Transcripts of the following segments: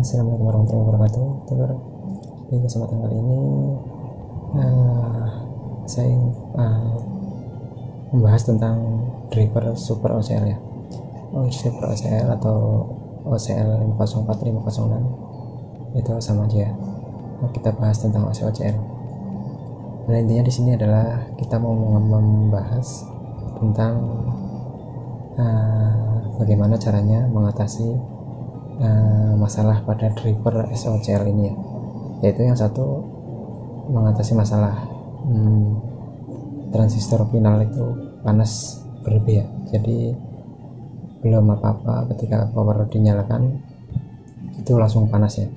Assalamualaikum warahmatullahi wabarakatuh. Di kesempatan kali ini saya membahas tentang driver Super OCL ya. Super OCL atau OCL 504 506 itu sama aja. Kita bahas tentang OCL. Nah, intinya di sini adalah kita mau membahas tentang bagaimana caranya mengatasi masalah pada driver SOCL ini ya, yaitu yang satu mengatasi masalah transistor final itu panas berlebih ya, jadi belum apa-apa ketika power dinyalakan itu langsung panas ya.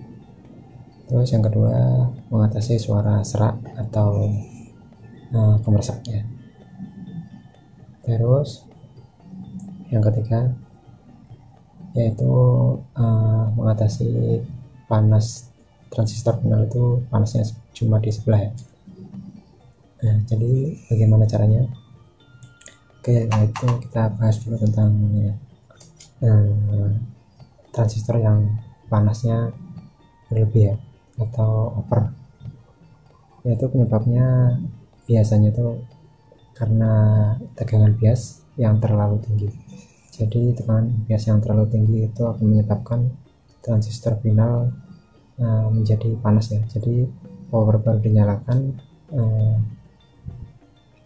Terus yang kedua mengatasi suara serak atau kemersek ya. Terus yang ketiga yaitu mengatasi panas transistor final itu panasnya cuma di sebelah ya. Nah, jadi bagaimana caranya? Oke, nah itu kita bahas dulu tentang transistor yang panasnya berlebih ya, atau over. Yaitu penyebabnya biasanya itu karena tegangan bias yang terlalu tinggi. Jadi tekanan bias yang terlalu tinggi itu akan menyebabkan transistor final menjadi panas ya. Jadi power baru dinyalakan,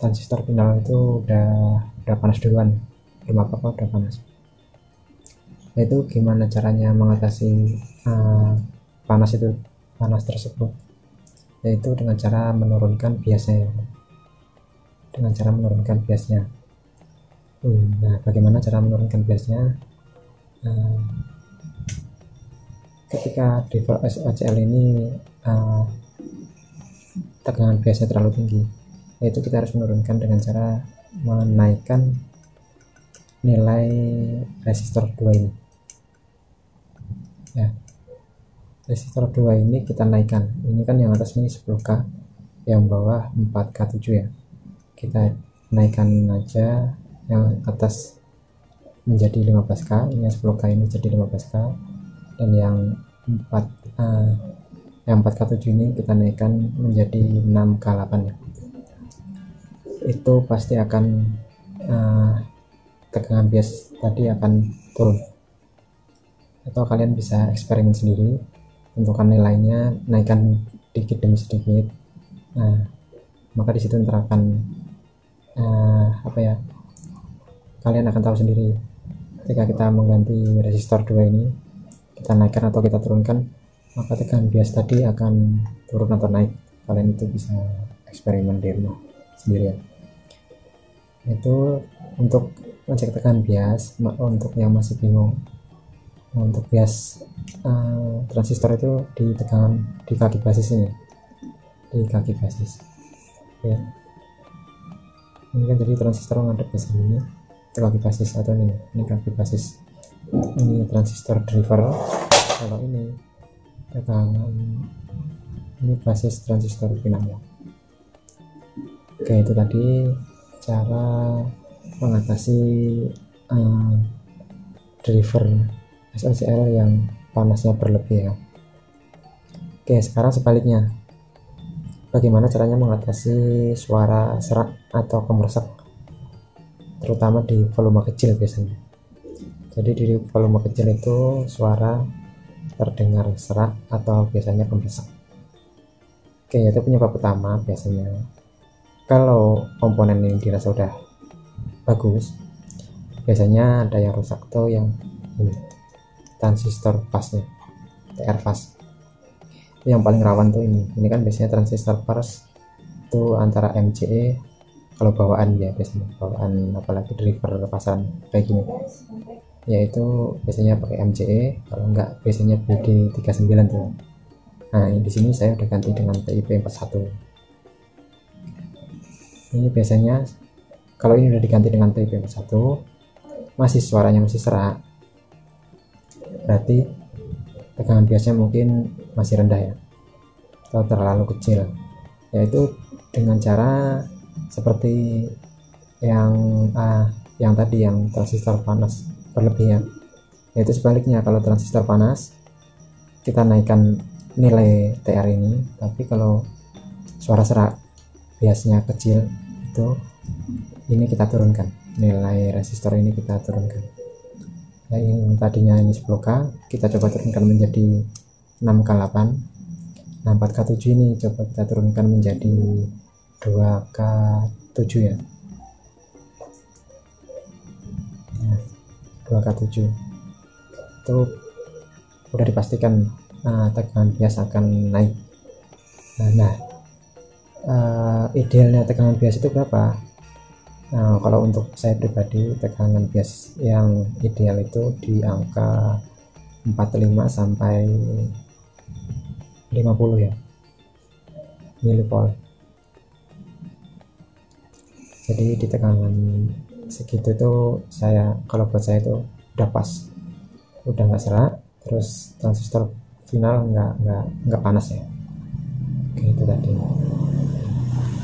transistor final itu udah panas duluan, belum apa-apa udah panas. Nah, itu gimana caranya mengatasi panas tersebut? Yaitu dengan cara menurunkan biasnya. Nah, bagaimana cara menurunkan biasnya? Ketika driver SOCL ini tegangan biasnya terlalu tinggi, yaitu kita harus menurunkan dengan cara menaikkan nilai resistor 2 ini ya. Resistor 2 ini kita naikkan, ini kan yang atas ini 10K, yang bawah 4K7 ya. Kita naikkan aja yang atas menjadi 15K, ini 10K ini jadi 15K, dan yang 4K7 ini kita naikkan menjadi 6K8 ya. Itu pasti akan tegangan bias tadi akan turun, atau kalian bisa eksperimen sendiri, tentukan nilainya, naikkan sedikit demi sedikit. Maka disitu akan kalian akan tahu sendiri ketika kita mengganti resistor 2 ini, kita naikkan atau kita turunkan, maka tegangan bias tadi akan turun atau naik. Kalian itu bisa eksperimen di rumah sendiri ya. Itu untuk ngecek tegangan bias. Untuk yang masih bingung, untuk bias transistor itu di kaki basis ini, di kaki basis ya. Ini kan jadi transistor ngadep ke sini, itu kaki basis, atau ini kaki basis, ini transistor driver. Kalau ini tegangan, ini basis transistor final ya. Oke, itu tadi cara mengatasi driver SOCL yang panasnya berlebih ya. Oke, sekarang sebaliknya, bagaimana caranya mengatasi suara serak atau kemersek, terutama di volume kecil biasanya. Jadi di volume kecil itu suara terdengar serak atau biasanya kemersek. Oke, itu penyebab utama biasanya. Kalau komponen ini dirasa udah bagus, biasanya ada yang rusak tuh yang ini, transistor pasnya, TR pas. Yang paling rawan tuh ini kan biasanya transistor pas itu antara MCE, kalau bawaan ya, biasanya bawaan, apalagi driver pasaran kayak gini, yaitu biasanya pakai MCE, kalau enggak biasanya BD39 tuh. Nah, di sini saya udah ganti dengan TIP41. Ini biasanya kalau ini udah diganti dengan TIP41 masih suaranya masih serak, berarti tegangan biasnya mungkin masih rendah ya, atau terlalu kecil. Yaitu dengan cara seperti yang tadi, yang transistor panas berlebihan. Yaitu sebaliknya, kalau transistor panas kita naikkan nilai TR ini, tapi kalau suara serak biasnya kecil itu ini kita turunkan, nilai resistor ini kita turunkan. Nah, yang tadinya ini 10K kita coba turunkan menjadi 6K8. Nah 4K7 ini coba kita turunkan menjadi 2K7 ya. Nah, 2K7 itu udah dipastikan tegangan bias akan naik. Idealnya tegangan bias itu berapa? Nah, kalau untuk saya pribadi tegangan bias yang ideal itu di angka 45 sampai 50 ya milivolt. Jadi di tegangan segitu tuh kalau buat saya itu udah pas, udah nggak serak, terus transistor final nggak panas ya. Oke, itu tadi.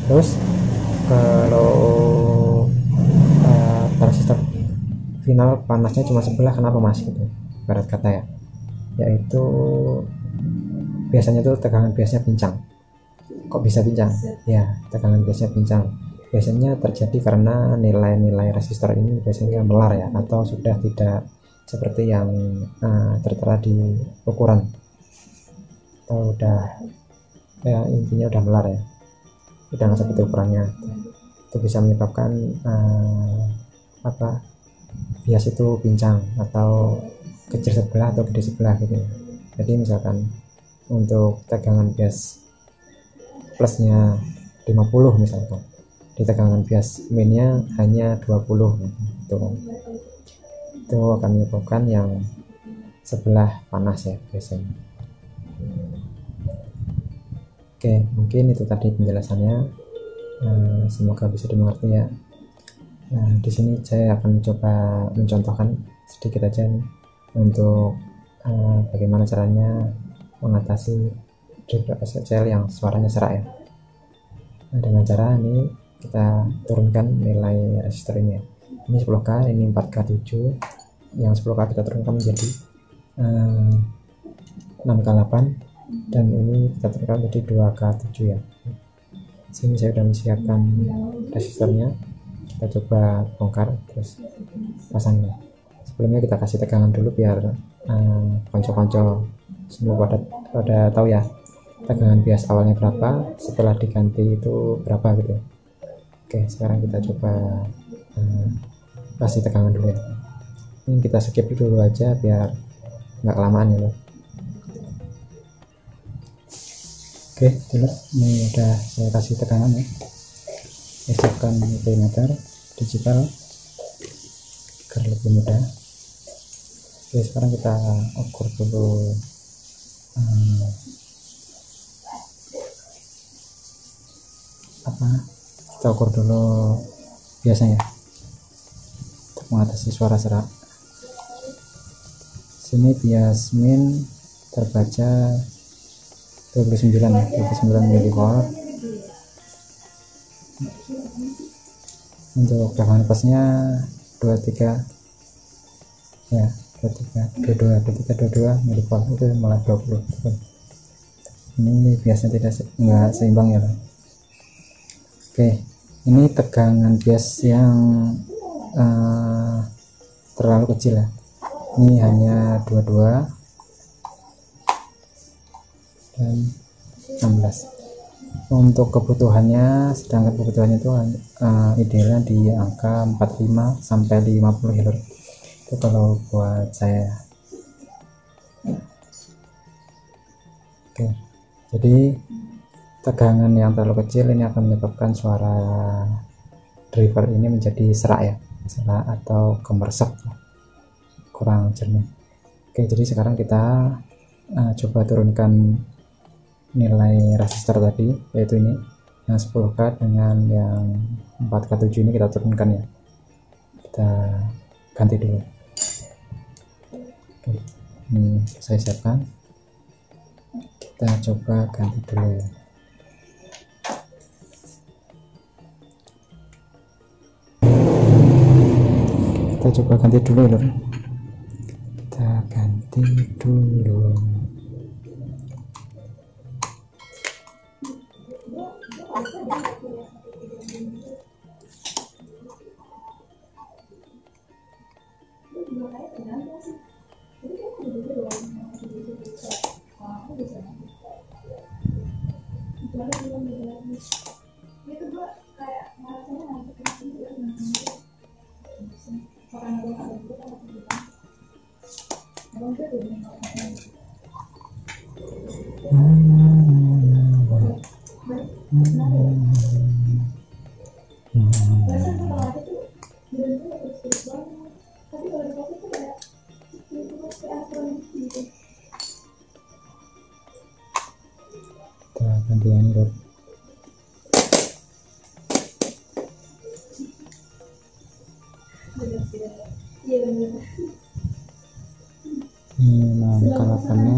Terus kalau transistor final panasnya cuma sebelah, kenapa mas gitu, ibarat kata ya, yaitu biasanya tuh tegangan biasnya pincang. Kok bisa pincang? Ya, tegangan biasnya pincang biasanya terjadi karena nilai-nilai resistor ini biasanya melar ya, atau sudah tidak seperti yang tertera di ukuran, atau udah ya intinya udah melar ya, udah nggak seperti ukurannya. Itu bisa menyebabkan bias itu pincang atau kecil sebelah atau gede sebelah gitu. Jadi misalkan untuk tegangan bias plusnya 50 misalkan, di tegangan bias minnya hanya 20 gitu. Itu akan menyebabkan yang sebelah panas ya biasanya. Oke, mungkin itu tadi penjelasannya. Semoga bisa dimengerti ya. Nah, di sini saya akan coba mencontohkan sedikit aja nih, untuk bagaimana caranya mengatasi driver SCL yang suaranya serak ya. Nah, dengan cara ini kita turunkan nilai resistor ini ya. Ini 10K, ini 4K7. Yang 10K kita turunkan menjadi 6K8, dan ini kita turunkan menjadi 2K7 ya. Sini saya sudah menyiapkan resistornya, kita coba bongkar terus pasangnya. Sebelumnya kita kasih tegangan dulu biar konco-konco semua pada tahu ya tegangan bias awalnya berapa, setelah diganti itu berapa gitu. Oke, sekarang kita coba kasih tegangan dulu ya. Ini kita skip dulu aja biar nggak kelamaan ya loh. Oke, dulu ini udah saya kasih tegangan ya. Saya siapkan multimeter digital agar lebih mudah. Oke, sekarang kita ukur dulu kita ukur dulu biasanya untuk mengatasi suara serak. Sini bias min terbaca 29 milivolt. Untuk tegangan plusnya 23 ya, 22 milivolt, itu malah 20. Ini biasanya nggak seimbang ya. Oke, ini tegangan bias yang terlalu kecil ya. Ini hanya 22 dan 16. Untuk kebutuhannya, sedangkan kebutuhannya itu idealnya di angka 45 sampai 50 Hz. Itu kalau buat saya. Oke, jadi tegangan yang terlalu kecil ini akan menyebabkan suara driver ini menjadi serak ya, serak atau gemersek, kurang jernih. Oke, jadi sekarang kita coba turunkan nilai resistor tadi, yaitu ini yang 10K dengan yang 4K7 ini kita turunkan ya, kita ganti dulu. Oke, ini saya siapkan, kita coba ganti dulu. Kita coba ganti dulu lor, kita ganti dulu. Ganti Android. Ini kalapannya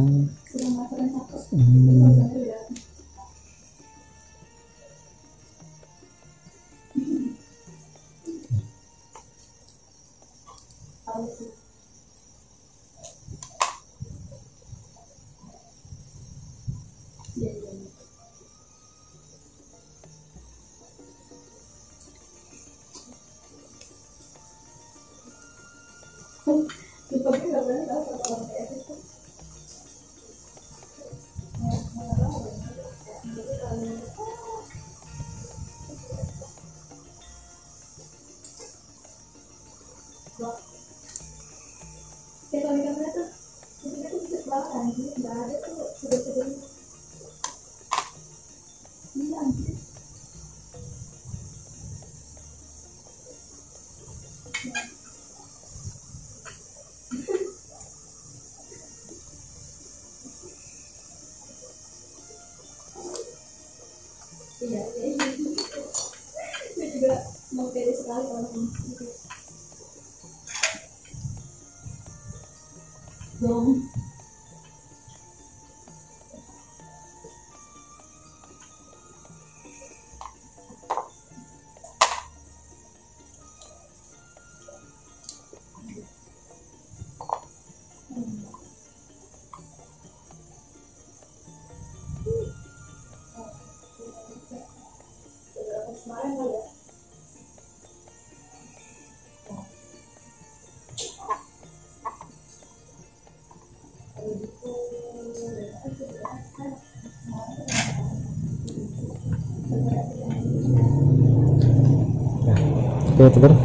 oke teman,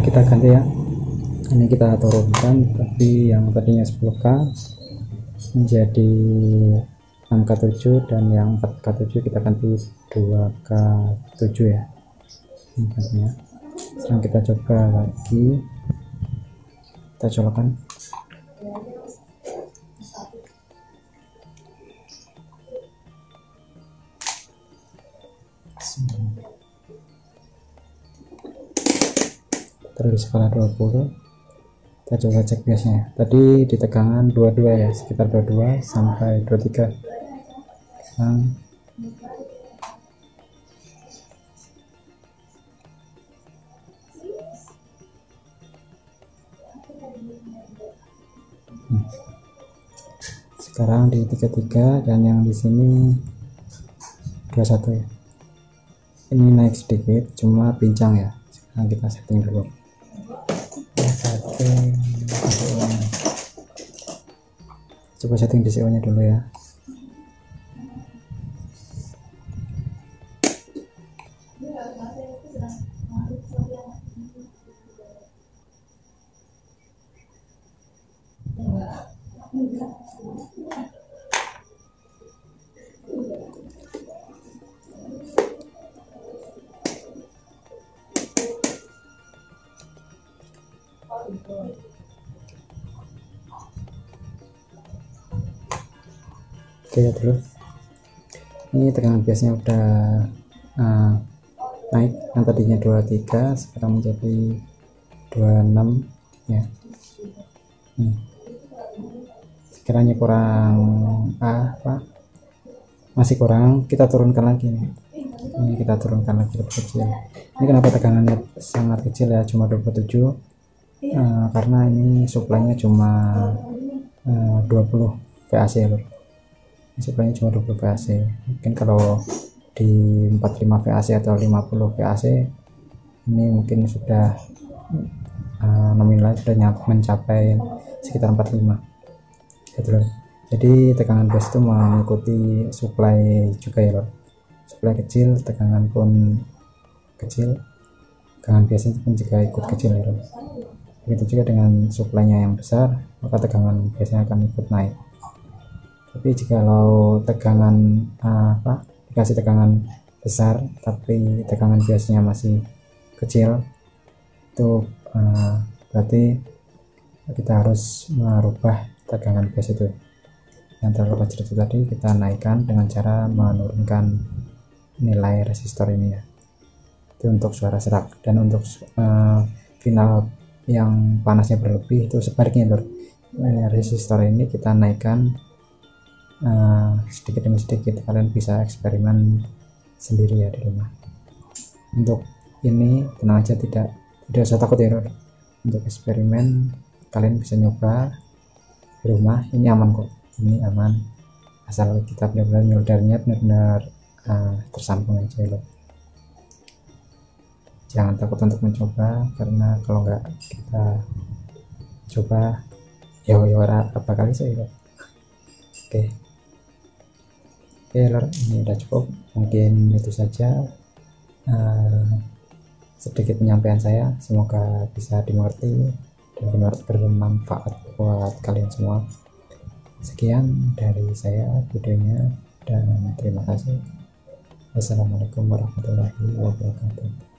kita ganti ya. Ini kita turunkan, tapi yang tadinya 10K menjadi 6K7 dan yang 4K7 kita ganti 2K7 ya. Ini gantinya. Sekarang kita coba lagi, kita colokkan. Terus di skala 20 kita coba cek biasanya. Tadi di tegangan 22 ya, sekitar 22 sampai 23. Sekarang di 33 dan yang di sini 21 ya. Ini naik sedikit, cuma pincang ya. Sekarang kita setting dulu. Coba setting DCO nya dulu ya. Oke ya terus ini tegangan biasanya udah naik, yang tadinya 23 sekarang menjadi 26 ya. Sekiranya kurang masih kurang, kita turunkan lagi nih. Ini kita turunkan lagi lebih kecil. Ini kenapa tegangannya sangat kecil ya, cuma 27 karena ini suplainya cuma 20 VAC ya, suplainya cuma 20 VAC. Mungkin kalau di 45 VAC atau 50 VAC ini mungkin sudah nominal sudah mencapai sekitar 45 gitu loh. Jadi tegangan bias itu mengikuti supply juga ya lor. Supply kecil, tegangan pun kecil, tegangan biasanya pun juga ikut kecil ya lor. Begitu juga dengan suplainya yang besar, maka tegangan biasanya akan ikut naik. Tapi jikalau tegangan dikasih tegangan besar tapi tegangan biasanya masih kecil, itu berarti kita harus merubah tegangan bias itu yang terlalu kecil itu tadi, kita naikkan dengan cara menurunkan nilai resistor ini ya. Itu untuk suara serak. Dan untuk final yang panasnya berlebih itu sebaliknya lor, resistor ini kita naikkan sedikit demi sedikit. Kalian bisa eksperimen sendiri ya di rumah. Untuk ini tenang aja, tidak usah takut ya lor. Untuk eksperimen kalian bisa nyoba di rumah, ini aman kok, ini aman, asal kita benar-benar nyoldernya benar-benar tersambung aja loh. Jangan takut untuk mencoba, karena kalau nggak kita coba ya apa kali saya. Oke lor, ini udah cukup, mungkin itu saja sedikit penyampaian saya, semoga bisa dimengerti dan bermanfaat buat kalian semua. Sekian dari saya videonya, dan terima kasih. Wassalamualaikum warahmatullahi wabarakatuh.